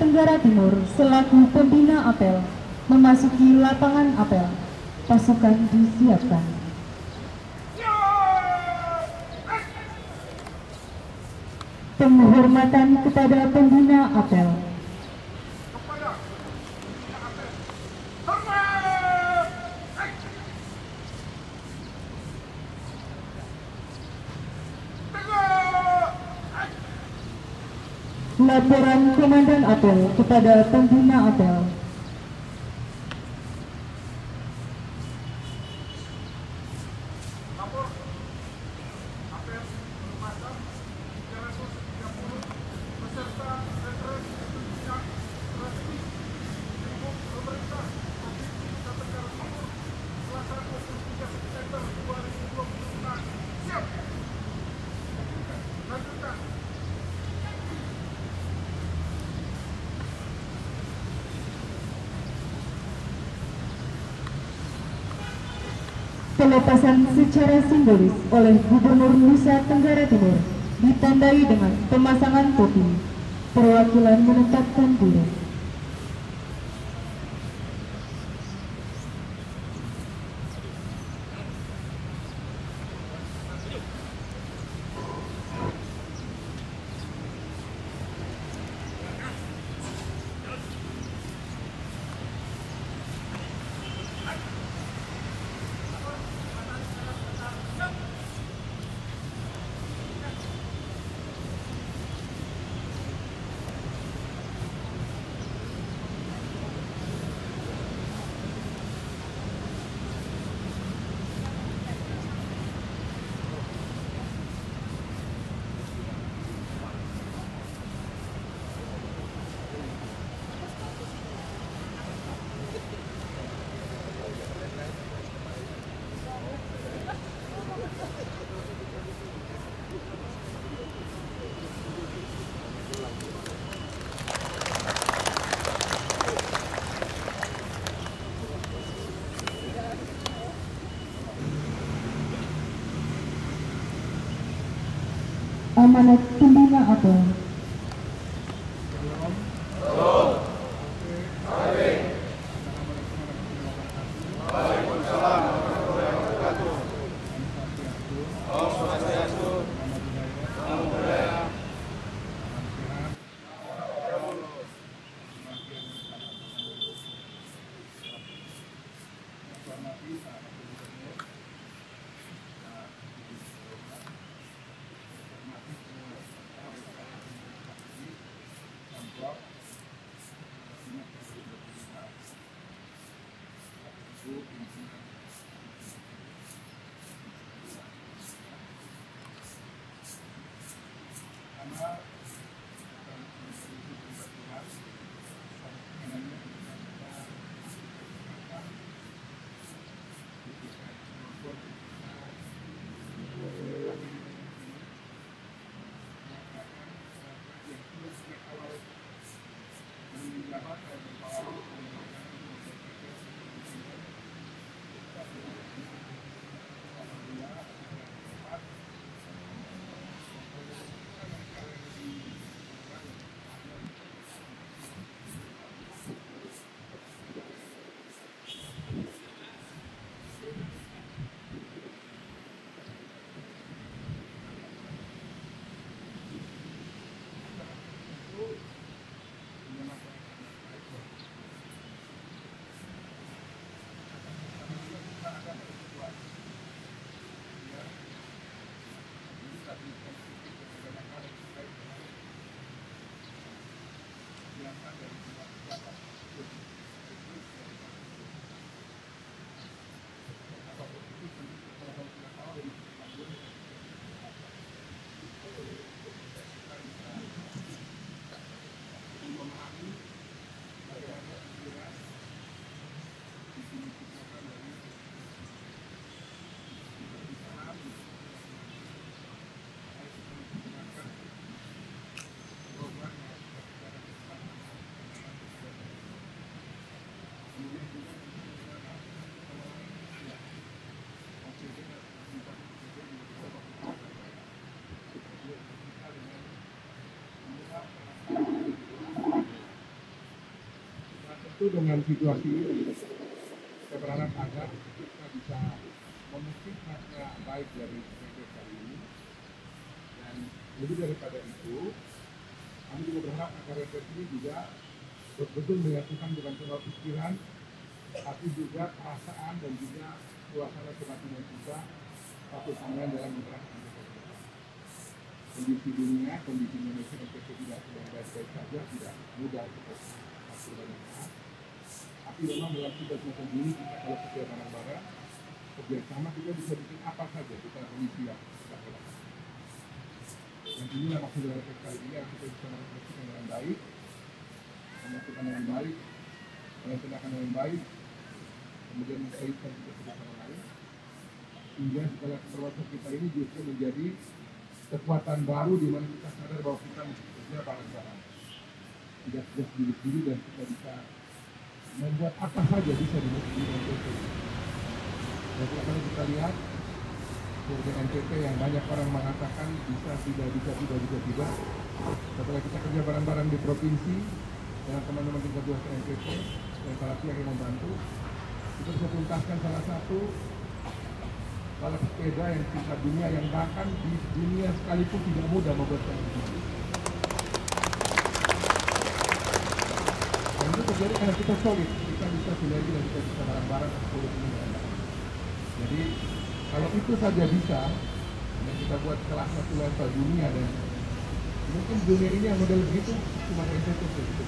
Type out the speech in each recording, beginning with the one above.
Tenggara Timur selaku pembina apel memasuki lapangan apel. Pasukan disiapkan. Penghormatan kepada pembina apel. Laporan Komandan Apel kepada pembina apel. Pelepasan secara simbolis oleh Gubernur Nusa Tenggara Timur ditandai dengan pemasangan topi perwakilan menetapkan diri. Amanat pembina apel. Tentu dengan situasi ini, saya berharap agar kita bisa memetik makna baik dari RMPP kali ini. Dan lebih daripada itu, kami juga berharap agar RMPP ini juga betul-betul menyatukan bukan cuma pikiran, tapi juga perasaan dan juga suasana kebatinan kita satu sama lain dalam menerapkan RMPP. Kondisi dunia, kondisi Indonesia RMPP tidak sedang baik-baik saja, tidak mudah untuk masuk banyak hal. Tapi memang dalam tugas macam ini kita kalau kerja bareng-bareng, kerjasama kita bisa bikin apa saja kita kondisi yang kita lakukan. Dan inilah maksud dari RMPP kali ini, kita bisa merefleksikan dengan baik, memasukkan dengan baik, melaksanakan dengan baik, kemudian mengkaitkan kita bersama lain, hingga segala keterwakilan kita ini justru menjadi kekuatan baru di mana kita sadar bahwa kita mesti bekerja bareng-bareng, tidak sendiri-sendiri, dan kita bisa membuat apa saja bisa di NTT. Dan kalau kita lihat program NTT yang banyak orang mengatakan bisa, tidak. Setelah kita kerja bareng-bareng di provinsi dengan teman-teman tingkat 2 NTT dan para pihak yang membantu, kita bisa tuntaskan salah satu balap sepeda yang tingkat dunia, yang bahkan di dunia sekalipun tidak mudah membuat ini. Dan itu terjadi karena kita solid, kita bisa sinergi dan kita bisa bareng-bareng untuk ini. Jadi kalau itu saja bisa, dan kita buat kelas satu level dunia, dan mungkin dunia ini yang model begitu cuma NTT gitu.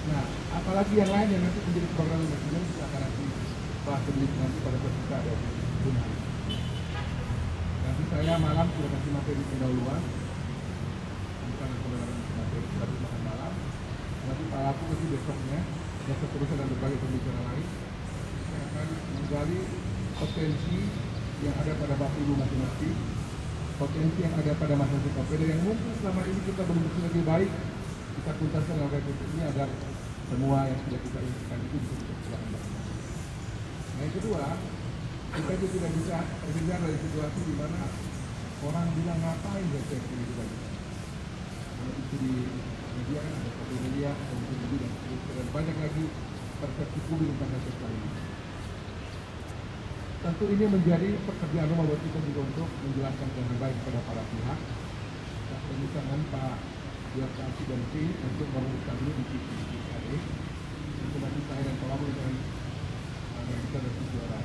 Nah, apalagi yang lain yang nanti menjadi program yang kita akan nanti bahas lebih nanti pada saat kita ada di dunia. Nanti saya malam sudah kasih materi pendahuluan, bukan kebenaran materi, tapi makan malam. Nanti Pak Laku nanti besoknya, dan seterusnya dan berbagai pembicaraan lain, saya akan menggali potensi yang ada pada Bapak Ibu masing-masing, potensi yang ada pada masing-masing kopeda yang mungkin selama ini kita belum bisa lebih baik, kita tuntaskan dalam RMPP ini agar semua yang sudah kita inginkan itu bisa dikerjakan bersama. Nah, yang kedua, kita juga tidak bisa terhindar dari situasi di mana orang bilang ngapain RMPP ini dibagikan. Kalau itu di media kan ada satu media, komisi media dan seterusnya, dan banyak lagi persepsi publik tentang RMPP ini. Tentu ini menjadi pekerjaan rumah buat kita juga untuk menjelaskan dengan baik kepada para pihak. Kita permintaan dengan Pak Direktur dan tim untuk merumuskan dulu di TKD. Itu nanti saya dan kolaborasi dengan kita dan suara.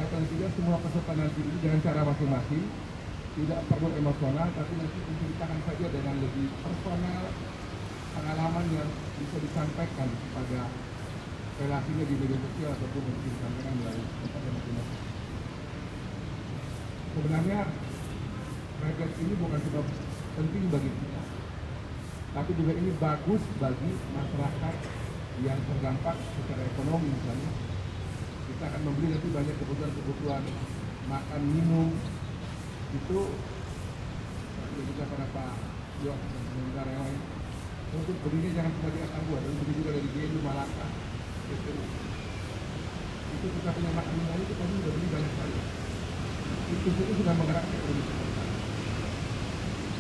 Kata tidak semua peserta nanti ini dengan cara masing-masing, tidak perlu emosional, tapi nanti menceritakan saja dengan lebih personal pengalaman yang bisa disampaikan pada relasinya di media sosial ataupun yang disampaikan melalui tempat yang masing-masing. Sebenarnya target ini bukan cuma penting bagi kita, tapi juga ini bagus bagi masyarakat yang terdampak secara ekonomi. Misalnya kita akan membeli nanti banyak kebutuhan makan, minum, itu juga pada Pak Yos dan negara yang lain. Untuk belinya jangan cuma di Akan Buah, dan beli juga dari Gelu, Malaka. Itu kita punya makan minum itu kami sudah beli banyak sekali. Itu sudah menggerakkan ekonomi kita.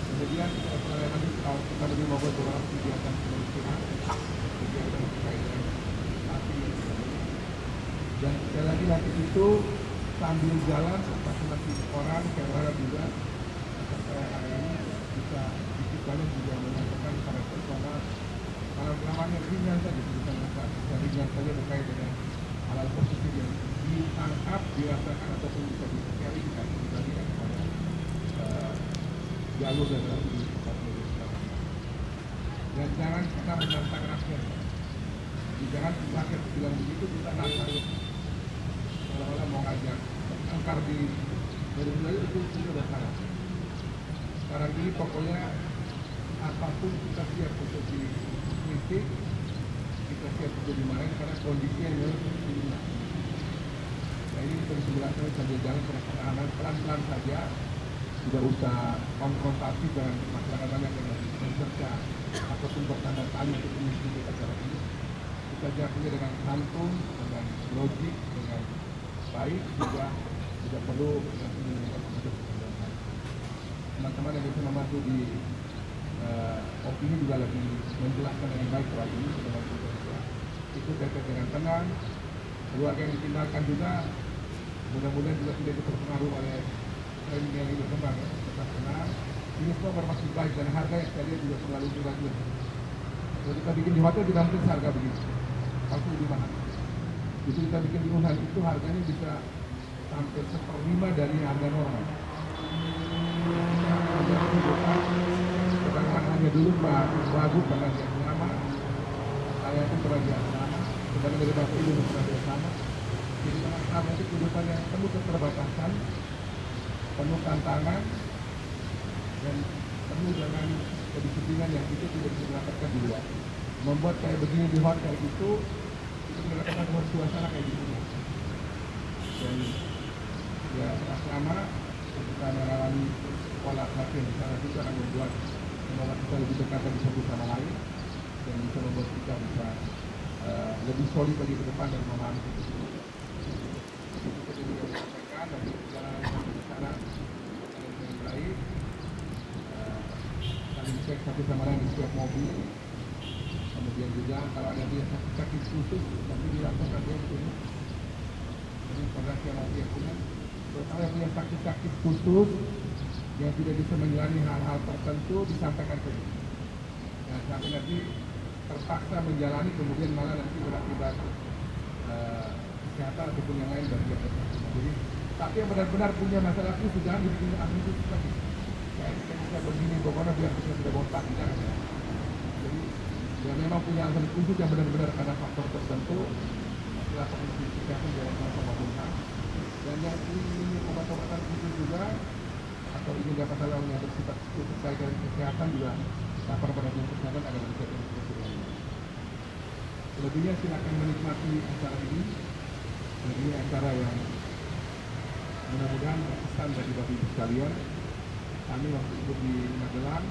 Kemudian setelah nanti kalau kita lebih membuat beberapa kegiatan kemiskinan, kegiatan terkait dengan api dan sekali lagi nanti itu sambil jalan masing-masing orang saya berharap juga sampai hari ini bisa banyak juga menyampaikan para personal malam-malamnya ringan saja, bisa ringan saja terkait dengan hal-hal positif yang ditangkap, dirasakan ataupun bisa disosialisasikan kita lihat pada jalur dan lalu di tempat media. Dan jangan kita menantang rakyat. Jangan rakyat bilang begitu kita nantang. Kalau mau ngajak angkar di dari itu sudah salah. Sekarang ini pokoknya apapun kita siap untuk dikritik, kita siap untuk dimarahin karena kondisi yang harus ini. Nah ini kita sebelah sambil jalan perlahan pelan-pelan saja. Tidak usah konfrontasi dengan masyarakat banyak yang mencerca ataupun bertanda tanya untuk mengikuti acara ini. Kita jawabnya dengan santun, dengan logik, dengan baik, juga tidak perlu menginginkan untuk teman-teman yang bisa membantu di opini juga lebih menjelaskan dengan baik soal ini. itu tetap dengan tenang. Keluarga yang ditinggalkan juga mudah-mudahan juga tidak terpengaruh oleh tren yang berkembang, ya. Tetap tenang. Ini semua bermaksud baik dan harga yang saya lihat juga selalu murah. Kalau kita bikin di hotel tidak mungkin harga begini, pasti lebih mahal. Itu kita bikin di Wuhan itu harganya bisa sampai 1/5 dari harga normal. Sebagaimana hanya dulu Pak Wagub pernah di asrama, saya pun pernah di asrama, sebagai dari Bapak Ibu pernah di asrama. Jadi asrama itu kehidupan yang penuh keterbatasan, penuh tantangan, dan penuh dengan kedisiplinan yang itu tidak bisa didapatkan di luar. Membuat kayak begini di hotel itu mendapatkan suasana kayak gitu. Dan ya asrama kita mengalami pola latihan di sana juga akan membuat kita lebih dekat di satu sama lain dan bisa membuat kita bisa lebih solid lagi ke depan dan memahami itu. Kita juga menyampaikan dan perjalanan di sana dengan baik, saling cek satu sama lain di setiap mobil. Kemudian juga kalau ada dia sakit khusus nanti dilaporkan dia itu. Jadi informasi yang dia punya, kalau yang punya sakit khusus yang tidak bisa menjalani hal-hal tertentu disampaikan ke dia. Nah, sampai nanti terpaksa menjalani kemudian malah nanti berakibat kesehatan ataupun yang lain bagi yang bersangkutan. Jadi, tapi yang benar-benar punya masalah khusus jangan dibikin ahli itu lagi. Kayak kita bisa begini, pokoknya biar kita tidak botak, jangan. Jadi dia memang punya alasan khusus yang benar-benar karena faktor tertentu, masalah kondisi kesehatan dalam masa maupun hal. Dan yang ingin obat-obatan khusus juga atau ingin dapat hal yang bersifat terkait dengan kesehatan juga lapor pada dinas kesehatan agar bisa dilakukan. Selebihnya silakan menikmati acara ini. Dan ini acara yang mudah-mudahan berkesan bagi Bapak Ibu sekalian. Kami waktu itu di Magelang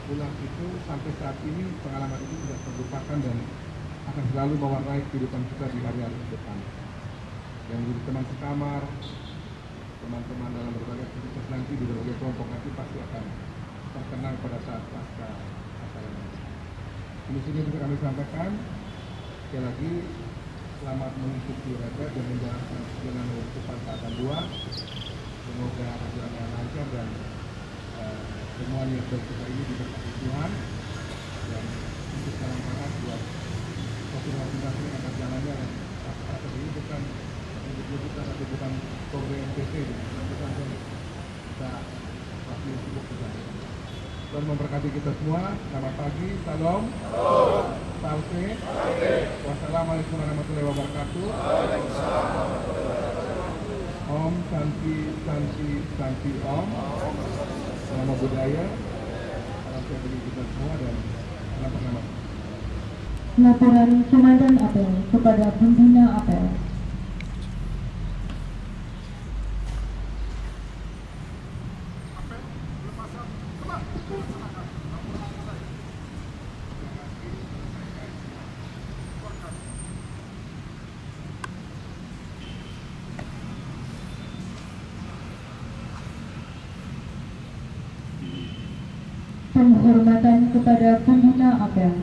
pulang itu sampai saat ini pengalaman itu tidak terlupakan dan akan selalu mewarnai kehidupan kita di hari-hari ke depan. Yang menjadi teman sekamar, teman-teman dalam berbagai aktivitas nanti di berbagai kelompok nanti pasti akan terkenang pada saat pasca acara nanti. Ini bisa kami sampaikan sekali lagi, selamat mengikuti retret dan menjalankan dengan kehidupan taatan 2. Semoga perjalanan lancar dan semua niat baik kita ini diberkati Tuhan dan untuk salam hangat buat koordinasi yang akan jalannya dan acara ini bukan bukan atau bukan program NPT, bukan kita pasti sibuk juga. Tuhan memberkati kita semua. Selamat pagi, salam, salve, wassalamualaikum warahmatullahi wabarakatuh. Om Santi Santi Santi Om. Nama budaya, salam sehat bagi kita semua dan salam pengamat. Laporan Komandan Apel kepada Pembina Apel. Penghormatan kepada Pembina Apel.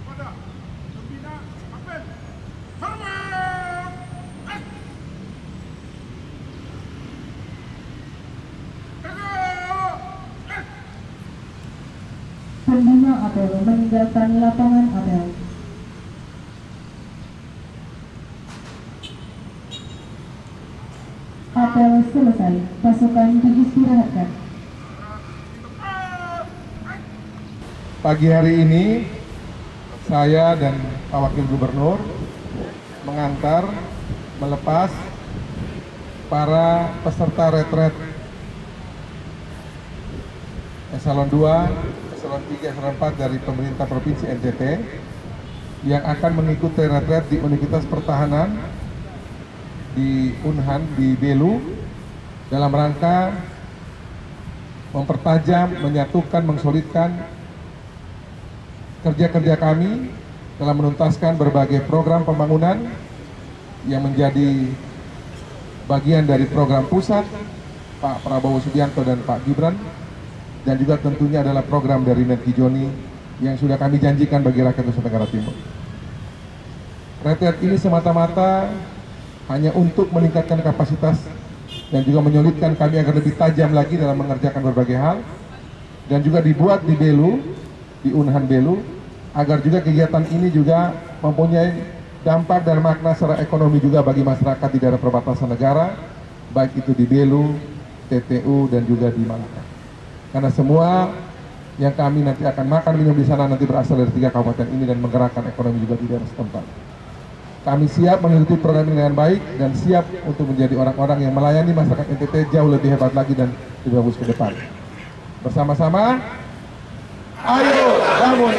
Kepada Pembina Apel, hormat! Pembina Apel meninggalkan lapangan Apel. Apel selesai, pasukan diistirahatkan. Pagi hari ini saya dan Pak Wakil Gubernur mengantar, melepas para peserta retret eselon 2, eselon 3, eselon 4 dari pemerintah Provinsi NTT yang akan mengikuti retret di Universitas Pertahanan di Unhan di Belu dalam rangka mempertajam, menyatukan, mengsolidkan kerja-kerja kami dalam menuntaskan berbagai program pembangunan yang menjadi bagian dari program pusat Pak Prabowo Subianto dan Pak Gibran, dan juga tentunya adalah program dari Menkijoni yang sudah kami janjikan bagi rakyat Nusa Tenggara Timur. Retret ini semata-mata hanya untuk meningkatkan kapasitas dan juga menyulitkan kami agar lebih tajam lagi dalam mengerjakan berbagai hal, dan juga dibuat di Belu, di Unahan Belu, agar juga kegiatan ini juga mempunyai dampak dan makna secara ekonomi juga bagi masyarakat di daerah perbatasan negara, baik itu di Belu, TTU, dan juga di Malaka. Karena semua yang kami nanti akan makan minum di sana nanti berasal dari 3 kabupaten ini dan menggerakkan ekonomi juga di daerah setempat. Kami siap mengikuti program ini dengan baik dan siap untuk menjadi orang-orang yang melayani masyarakat NTT jauh lebih hebat lagi dan lebih bagus ke depan. Bersama-sama, ayo bangun